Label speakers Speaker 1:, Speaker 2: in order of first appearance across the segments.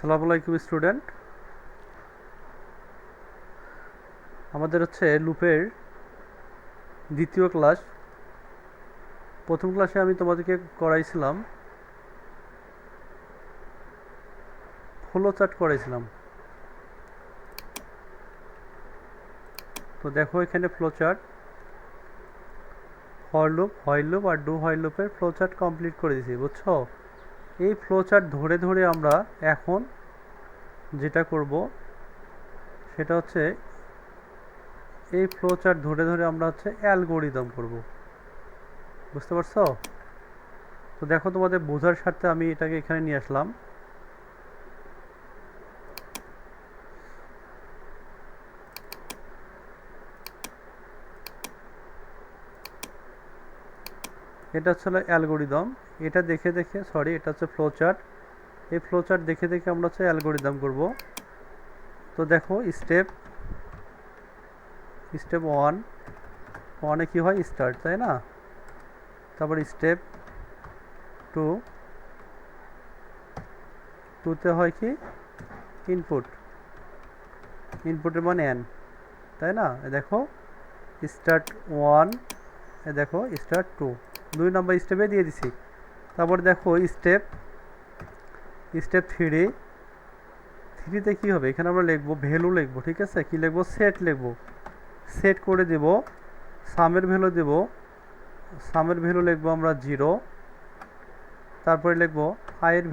Speaker 1: আসসালামু আলাইকুম স্টুডেন্ট। আমাদের হচ্ছে লুপের দ্বিতীয় ক্লাস। প্রথম ক্লাসে আমি তোমাদেরকে করাইছিলাম ফ্লো চার্ট করাইছিলাম। তো দেখো এখানে flow chart, for loop, while loop আর ডু হোয়াইল লুপের ফ্লো চার্ট কমপ্লিট করে দিয়েছি, বুঝছো? এই ফ্লো চার্ট ধরে ধরে আমরা এখন যেটা করব সেটা হচ্ছে এই ফ্লো চার্ট ধরে ধরে আমরা হচ্ছে অ্যালগোরিদম করব, বুঝতে পারছো? তো দেখো তোমাদের বোঝার স্বার্থে আমি এটাকে এখানে নিয়ে আসলাম। এটা হচ্ছে অ্যালগোরিদম। এটা দেখে দেখে এটা হচ্ছে ফ্লো চার্ট। এই ফ্লো চার্ট দেখে দেখে আমরা হচ্ছে অ্যালগোরিদম করব। তো দেখো স্টেপ ওয়ানে কি হয়? স্টার্ট, তাই না? তারপর স্টেপ টুতে হয় কি? ইনপুটের মান এন, তাই না? দেখো স্টার্ট ওয়ান, দেখো স্টার্ট টু, 2 নম্বর স্টেপে দিয়ে দিছি। তারপর দেখো স্টেপ থ্রিতে কি হবে? এখানে আমরা লিখবো ভ্যালু লিখবো, ঠিক আছে? কি লিখবো? সেট লিখবো। সেট করে দেব, সামের ভ্যালু লিখবো আমরা 0। তারপরে লিখবো আয়ের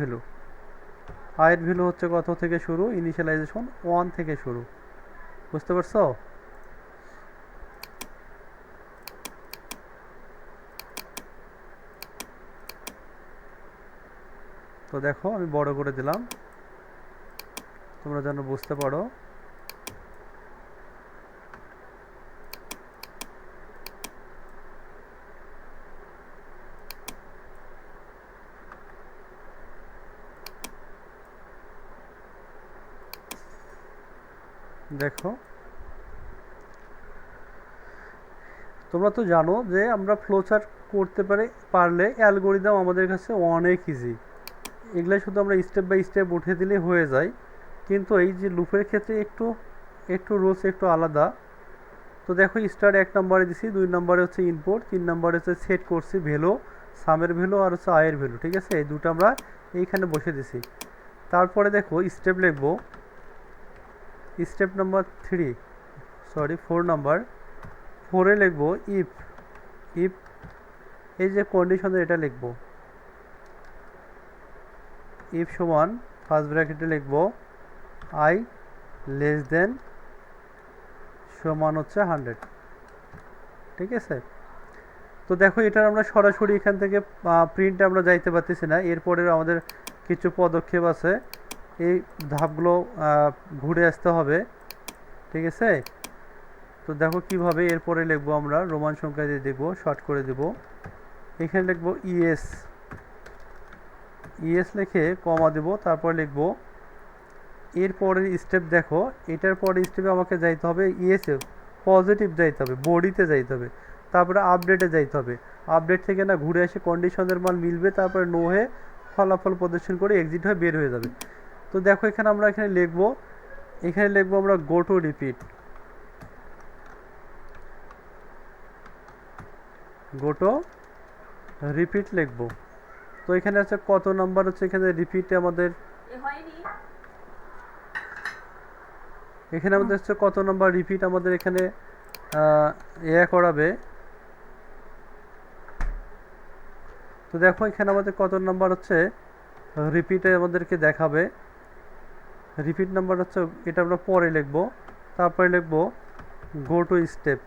Speaker 1: ভ্যালু হচ্ছে কত থেকে শুরু? ইনিশিয়ালাইজেশন 1 থেকে শুরু, বুঝতে পারছো? তো দেখো আমি বড় করে দিলাম তোমরা যেন বুঝতে পারো। দেখো তোমরা তো জানো যে আমরা ফ্লোচার্ট করতে পারলে অ্যালগোরিদম আমাদের কাছে অনেক ইজি। এগুলাই শুধু আমরা স্টেপ বাই স্টেপ উঠে দিলে হয়ে যায়। কিন্তু এই যে লুপের ক্ষেত্রে একটু রুলস একটু আলাদা। তো দেখো স্টার 1 নম্বরে দিছি, 2 নম্বরে হচ্ছে ইনপুট, 3 নম্বরে হচ্ছে সেট করছি ভ্যালু, সামের ভ্যালু আর হচ্ছে আয়ের ভ্যালু, ঠিক আছে? এই দুটো আমরা এইখানে বসে দিছি। তারপরে দেখো স্টেপ লিখবো, স্টেপ নাম্বার 4 নাম্বার, 4-এ লিখবো ইফ এই যে কন্ডিশনে এটা লিখবো, ইফ সমান ফার্স্ট ব্র্যাকেটে লিখবো আই লেস দেন সমান হচ্ছে 100, ঠিক আছে? তো দেখো এটা আমরা সরাসরি এখান থেকে প্রিন্টে আমরা যাইতে পারতেছি না, এরপরে আমাদের কিছু পদক্ষেপ আছে, এই ধাপগুলো ঘুরে আসতে হবে, ঠিক আছে? তো দেখো কিভাবে। এরপরে লিখবো আমরা রোমান সংখ্যা দিয়ে দেবো, শর্ট করে দেব। এখানে লিখবো ইএস লিখে কমা দেব। তারপর লিখবো এরপরের স্টেপ, দেখো এটার পরের স্টেপে আমাকে যাইতে হবে ইএসএ পজিটিভ যাইতে হবে, বডিতে যাইতে হবে, তারপরে আপডেটে যাইতে হবে। আপডেট থেকে না ঘুরে এসে কন্ডিশনের মান মিলবে, তারপরে নো হয়ে ফলাফল প্রদর্শন করে এক্সিট হয়ে বের হয়ে যাবে। তো দেখো এখানে আমরা লিখবো আমরা গো টু রিপিট লিখবো। তো এখানে হচ্ছে কত নাম্বার হচ্ছে এখানে রিপিটে আমাদের হচ্ছে কত নাম্বার রিপিট আমাদের এখানে করাবে। তো দেখো এখানে আমাদের কত নাম্বার হচ্ছে রিপিটে আমাদেরকে দেখাবে। রিপিট নাম্বার হচ্ছে এটা আমরা পরে লিখবো। তারপরে লিখবো গো টু স্টেপ।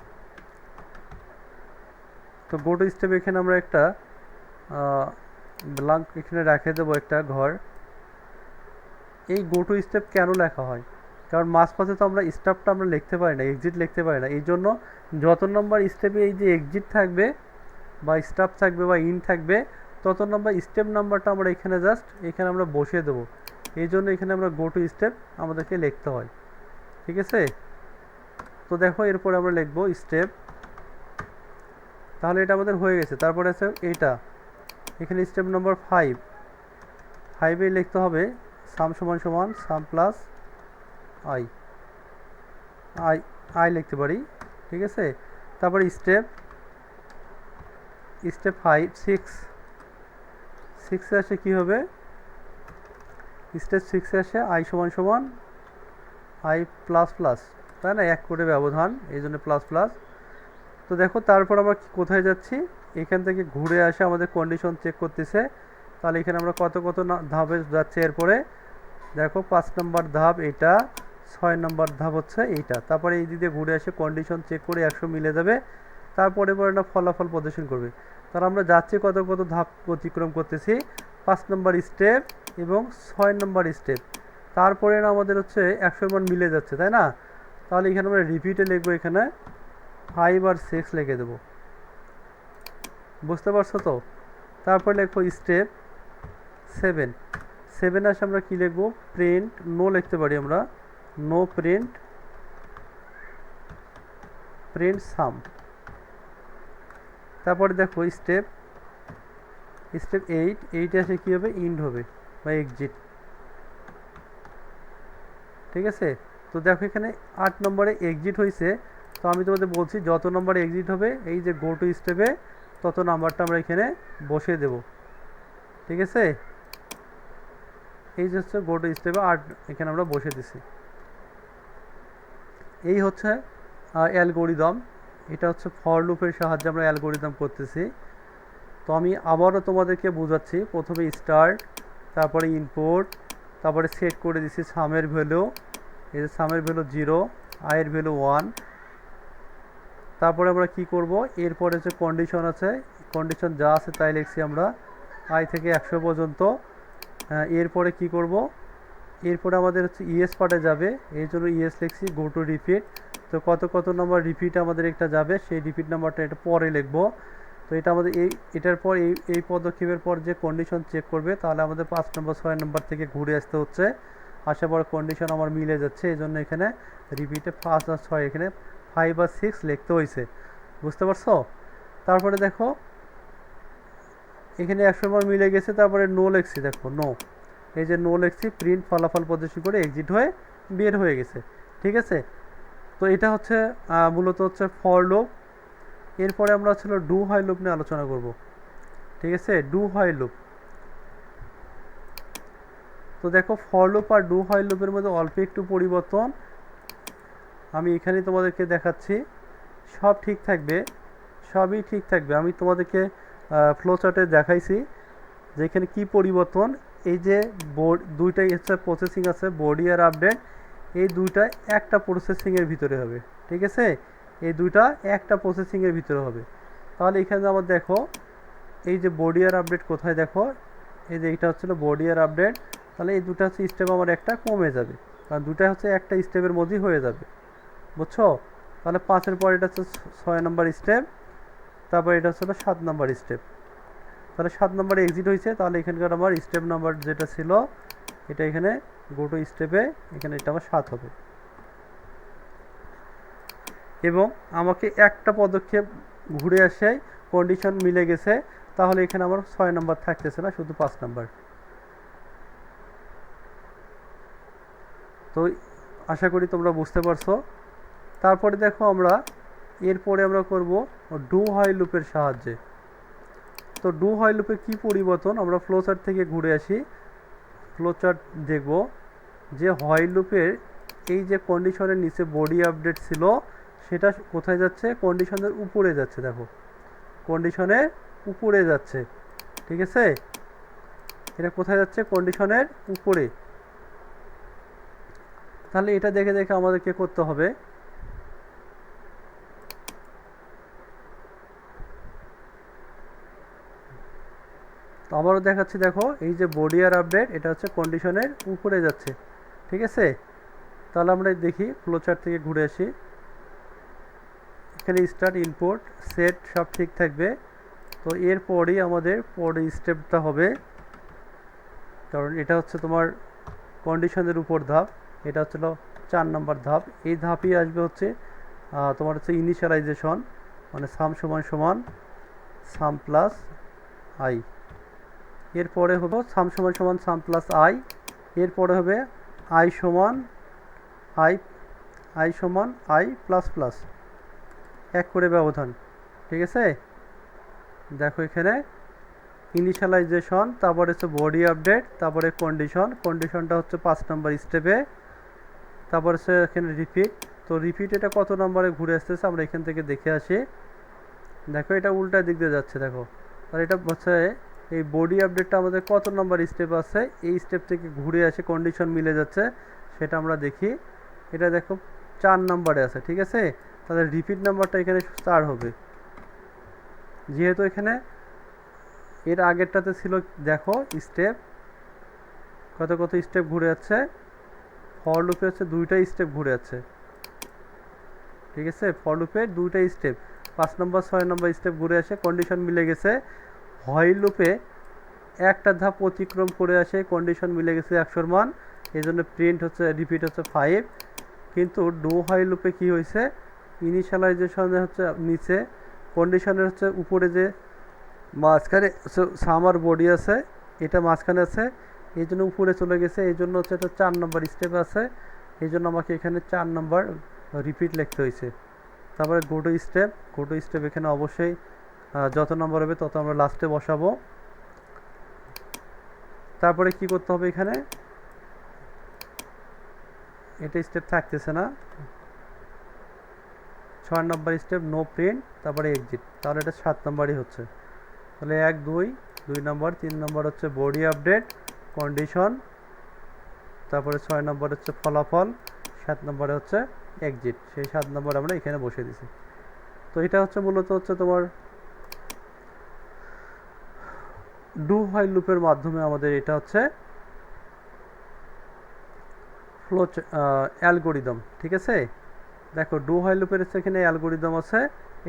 Speaker 1: তো গো টু স্টেপ এখানে আমরা একটা ব্ল্যাঙ্ক এখানে রেখে দেবো একটা ঘর। এই গো টু স্টেপ কেন লেখা হয়? কারণ মাঝপথে তো আমরা স্টেপটা আমরা লিখতে পারি না, এক্সিট লিখতে পারি না। এই জন্য যত নম্বর স্টেপে এই যে এক্সিট থাকবে বা স্টপ থাকবে বা ইন থাকবে, তত নম্বর স্টেপ নাম্বারটা আমরা এখানে আমরা বসিয়ে দেবো। এই জন্য এখানে আমরা গো টু স্টেপ আমাদেরকে লিখতে হয়, ঠিক আছে? তো দেখো এরপরে আমরা লিখবো স্টেপ, তাহলে এটা আমাদের হয়ে গেছে। তারপরে আছে এখানে স্টেপ নাম্বার 5-এ লিখতে হবে সাম সমান সমান সাম প্লাস আই আই আই লিখতে পারি, ঠিক আছে। তারপরে স্টেপ 6 আসে কি হবে, স্টেপ 6 আসে আই সমান সমান আই প্লাস প্লাস, তাই না, 1 করে ব্যবধান, এই জন্য প্লাস প্লাস। তো দেখো তারপর আমরা কোথায় যাচ্ছি, এখান থেকে ঘুরে আসে আমাদের কন্ডিশন চেক করতেছে। তাহলে এখানে আমরা কত কত ধাপে যাচ্ছে, এরপরে দেখো 5 নম্বর ধাপ এটা, 6 নম্বর ধাপ হচ্ছে এইটা। তারপরে এই দিকে ঘুরে আসে কন্ডিশন চেক করে 100 মিলে যাবে, তারপরে পরে না ফলাফল প্রদর্শন করবে। তাহলে আমরা যাচ্ছি কত কত ধাপ অতিক্রম করতেছি, 5 নম্বর স্টেপ এবং 6 নম্বর স্টেপ। তারপরে না আমাদের হচ্ছে 100 মান মিলে যাচ্ছে, তাই না। তাহলে এখানে আমরা রিপিটে লিখবো, এখানে 5 আর 6 লিখে দেবো, বুঝতে পারছো তো। তারপরে লিখবো স্টেপ 7 আসে আমরা কি লিখবো, প্রিন্ট নো লিখতে পারি আমরা, নো প্রিন্ট সাম। তারপরে দেখো স্টেপ 8 আসে কি হবে, ইন্ড হবে বা এক্সিট, ঠিক আছে। তো দেখো এখানে 8 নম্বরে এক্সিট হয়েছে। তো আমি তোমাদের বলছি যত নম্বরে এক্সিট হবে এই যে গো টু স্টেপে, তত নাম্বারটা আমরা এখানে বসিয়ে দেব, ঠিক আছে। এই যে হচ্ছে গো টু স্টেপে 8 এখানে আমরা বসিয়ে দিছি। এই হচ্ছে অ্যালগোরিদম, এটা হচ্ছে ফর লুপের সাহায্যে আমরা অ্যালগোরিদম করতেছি। তো আমি আবারও তোমাদেরকে বোঝাচ্ছি, প্রথমে স্টার্ট, তারপরে ইনপুট, তারপরে সেট করে দিছি সামের ভ্যালু, এই যে সামের ভ্যালু 0, আয়ের ভ্যালু 1। তারপরে আমরা কি করব, এরপরে যে কন্ডিশন আছে, কন্ডিশন যা আছে তাই লিখছি আমরা, আই থেকে 100 পর্যন্ত। এরপরে কি করব, এরপরে আমাদের হচ্ছে ইএস পার্টে যাবে, এই জন্য ইএস লিখছি, গো টু রিপিট। তো কত কত নম্বর রিপিট আমাদের একটা যাবে, সেই রিপিট নাম্বারটা এটা পরে লিখবো। তো এটা আমাদের এটার পর এই পদক্ষেপের পর যে কন্ডিশন চেক করবে, তাহলে আমাদের 5 নম্বর 6 নম্বর থেকে ঘুরে আসতে হচ্ছে। আসার পর কন্ডিশন আমার মিলে যাচ্ছে, এই জন্য এখানে রিপিটে 5 আর 6 এখানে 5 আর 6 লিখতে হয়েছে, বুঝতে পারছো। তারপরে দেখো এখানে 100 নম্বর মিলে গেছে, তারপরে নো লিখছি, দেখো নো, এই যে নো লিখছি, প্রিন্ট ফলাফল প্রদর্শন করে এক্সিট হয়ে বের হয়ে গেছে, ঠিক আছে। তো এটা হচ্ছে মূলত হচ্ছে ফর লুপ। এরপরে আমরা ছিল ডু হোয়াইল লুপ নিয়ে আলোচনা করব, ঠিক আছে। ডু হোয়াইল লুপ, তো দেখো ফর লুপ আর ডু হোয়াইল লুপের মধ্যে অল্প একটু পরিবর্তন, আমি এখানে তোমাদেরকে দেখাচ্ছি। সব ঠিক থাকবে, সবই ঠিক থাকবে। আমি তোমাদেরকে ফ্লো চার্টে দেখাইছি যে এখানে কী পরিবর্তন। এই যে দুইটাই হচ্ছে প্রসেসিং আছে, বডি আর আপডেট, এই দুইটা একটা প্রসেসিংয়ের ভিতরে হবে, ঠিক আছে। এই দুইটা একটা প্রসেসিংয়ের ভিতরে হবে। তাহলে এখানে আমার দেখো এই যে বডি আর আপডেট কোথায়, দেখো এই যে এইটা হচ্ছিল বডি আর আপডেট। তাহলে এই দুটো হচ্ছে স্টেপ আমার একটা কমে যাবে, কারণ দুটা হচ্ছে একটা স্টেপের মধ্যেই হয়ে যাবে, বুঝছো। তাহলে 5-এর পর এটা হচ্ছে 6 নম্বর স্টেপ, তারপর এটা হচ্ছে 7 নম্বর স্টেপ। তাহলে 7 নম্বরে এক্সিট হয়েছে, তাহলে এখানকার আমার স্টেপ নাম্বার যেটা ছিল এটা এখানে গো টু স্টেপে, এখানে এটা আমার 7 হবে। এবং আমাকে একটা পদক্ষেপ ঘুরে আসে কন্ডিশন মিলে গেছে, তাহলে এখানে আমার 6 নম্বর থাকতেছে না, শুধু 5 নম্বর। তো আশা করি তোমরা বুঝতে পারছো। তারপরে দেখো আমরা এরপরে আমরা করব ডু হোয়াইল লুপের সাহায্যে। তো ডু হোয়াইল লুপে কী পরিবর্তন, আমরা ফ্লো চার্ট থেকে ঘুরে আসি, ফ্লো চার্ট দেখব যে হোয়াইল লুপের এই যে কন্ডিশনের নিচে বডি আপডেট ছিল সেটা কোথায় যাচ্ছে, কন্ডিশনের উপরে যাচ্ছে, দেখো কন্ডিশনের উপরে যাচ্ছে, ঠিক আছে। এটা কোথায় যাচ্ছে, কন্ডিশনের উপরে। তাহলে এটা দেখে দেখে আমাদেরকে করতে হবে। তো আবারও দেখাচ্ছি, দেখো এই যে বডি আর আপডেট এটা হচ্ছে কন্ডিশনের উপরে যাচ্ছে, ঠিক আছে। তাহলে আমরা দেখি ফ্লো চার্ট থেকে ঘুরে আসি, এখানে স্টার্ট, ইনপুট, সেট সব ঠিক থাকবে। তো এরপরই আমাদের পরে স্টেপটা হবে, কারণ এটা হচ্ছে তোমার কন্ডিশনের উপর ধাপ, এটা হচ্ছিল 4 নম্বর ধাপ। এই ধাপই আসবে হচ্ছে তোমার হচ্ছে ইনিশিয়ালাইজেশন, মানে সাম সমান সমান সাম প্লাস আই। এরপরে হলো সাম সমান সমান সাম প্লাস আই, এরপরে হবে আই সমান আই আই সমান আই প্লাস প্লাস, এক করে ব্যবধান। ঠিক আছে, দেখো এখানে ইনিশিয়ালাইজেশন, তারপরে হচ্ছে বডি আপডেট, তারপরে কন্ডিশনটা হচ্ছে 5 নম্বর স্টেপে, তারপর হচ্ছে এখানে রিপিট। তো রিপিট এটা কত নম্বরে ঘুরে আসতেছে আমরা এখান থেকে দেখে আসি। দেখো এটা উল্টা দিক দিয়ে যাচ্ছে, দেখো। আর এটা হচ্ছে এই বডি আপডেটটা আমাদের কত নম্বর স্টেপ আছে, এই স্টেপ থেকে ঘুরে আসে কন্ডিশন মিলে যাচ্ছে, সেটা আমরা দেখি। এটা দেখো 4 নম্বরে আছে। ঠিক আছে, তাহলে রিপিট নাম্বারটা এখানে 4 হবে, যেহেতু এখানে এর আগেরটাতে ছিল দেখো স্টেপ কত কত স্টেপ ঘুরে যাচ্ছে। ফর লুপে হচ্ছে 2টা স্টেপ ঘুরে যাচ্ছে। ঠিক আছে, ফর লুপে 2টা স্টেপ, 5 নম্বর 6 নম্বর স্টেপ ঘুরে আসে, কন্ডিশন মিলে গেছে। হোয়াইল লুপে একটা ধাপ অতিক্রম করে আসে, কন্ডিশন মিলে গেছে 100 মান, এই জন্য প্রিন্ট হচ্ছে রিপিট হচ্ছে 5। কিন্তু ডু হোয়াইল লুপে কী হয়েছে, ইনিশিয়ালাইজেশনে হচ্ছে নিচে, কন্ডিশনের হচ্ছে উপরে, যে মাঝখানে সামার বডি আছে এটা মাঝখানে আছে, এই জন্য উপরে চলে গেছে, এই জন্য হচ্ছে এটা 4 নম্বর স্টেপ আছে, এই জন্য আমাকে এখানে 4 নম্বর রিপিট লিখতে হয়েছে। তারপরে গো টু স্টেপ এখানে অবশ্যই যত নম্বর হবে তত আমরা লাস্টে বসাবো। তারপরে কি করতে হবে, এখানে এটা স্টেপ থাকতেছে না, 6 নম্বর স্টেপ নো প্রিন্ট, তারপরে এক্সিট, তাহলে এটা 7 নম্বরই হচ্ছে। তাহলে 1 2 নম্বর, 3 নম্বর হচ্ছে বডি আপডেট, কন্ডিশন, তারপরে 6 নম্বর হচ্ছে ফলাফল, 7 নম্বরে হচ্ছে এক্সিট। সেই 7 নম্বর আমরা এখানে বসে দিছি। তো এটা হচ্ছে মূলত হচ্ছে তোমার ডু হোয়াইল লুপের মাধ্যমে আমাদের এটা হচ্ছে ফ্লো অ্যালগোরিদম। ঠিক আছে, দেখো ডু হোয়াইল লুপের এখানে অ্যালগোরিদম আছে,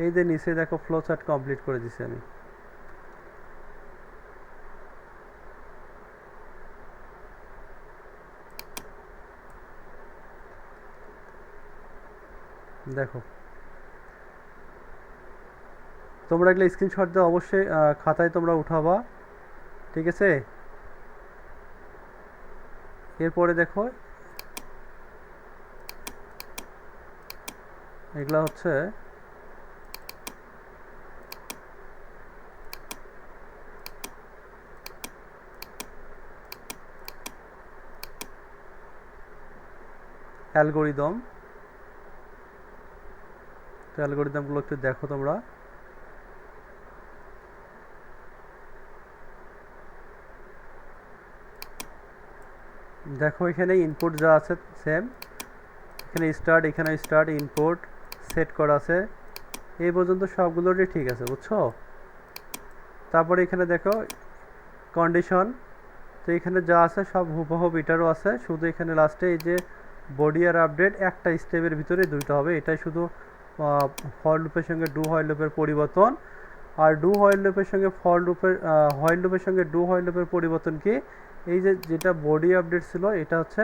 Speaker 1: এই যে নিচে দেখো ফ্লো চার্ট কমপ্লিট করে দিছি আমি। দেখো তোমরা এগুলো স্ক্রিনশট দিয়ে অবশ্যই খাতায় তোমরা উঠাবা। ঠিক আছে, এরপরে দেখো এগুলা হচ্ছে অ্যালগোরিদম। তো অ্যালগোরিদমগুলো একটু দেখো তোমরা। দেখো এখানে ইনপুট যা আছে সেম, এখানে স্টার্ট ইনপুট সেট করা আছে, এই পর্যন্ত সবগুলোরই ঠিক আছে, বুঝছো। তারপরে এখানে দেখো কন্ডিশন, তো এখানে যা আছে সব হুবহু এটারও আছে, শুধু এখানে লাস্টে এই যে বডি আর আপডেট একটা স্টেপের ভিতরে 2টা হবে, এটাই শুধু ফর লুপের সঙ্গে ডু হোয়াইল লুপের পরিবর্তন। আর ডু হোয়াইল লুপের সঙ্গে হোয়াইল লুপের সঙ্গে ডু হোয়াইল লুপের পরিবর্তন কি, এই যে যেটা বডি আপডেট ছিল এটা হচ্ছে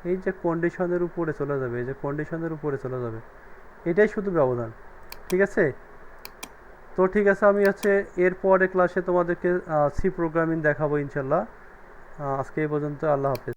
Speaker 1: এই যে কন্ডিশনের উপরে চলে যাবে, এই যে কন্ডিশনের উপরে চলে যাবে, এটাই শুধু ব্যবধান। ঠিক আছে, তো ঠিক আছে, আমি হচ্ছে এর পরে ক্লাসে তোমাদেরকে সি প্রোগ্রামিং দেখাবো ইনশাল্লাহ। আজকে এই পর্যন্ত, আল্লাহ হাফেজ।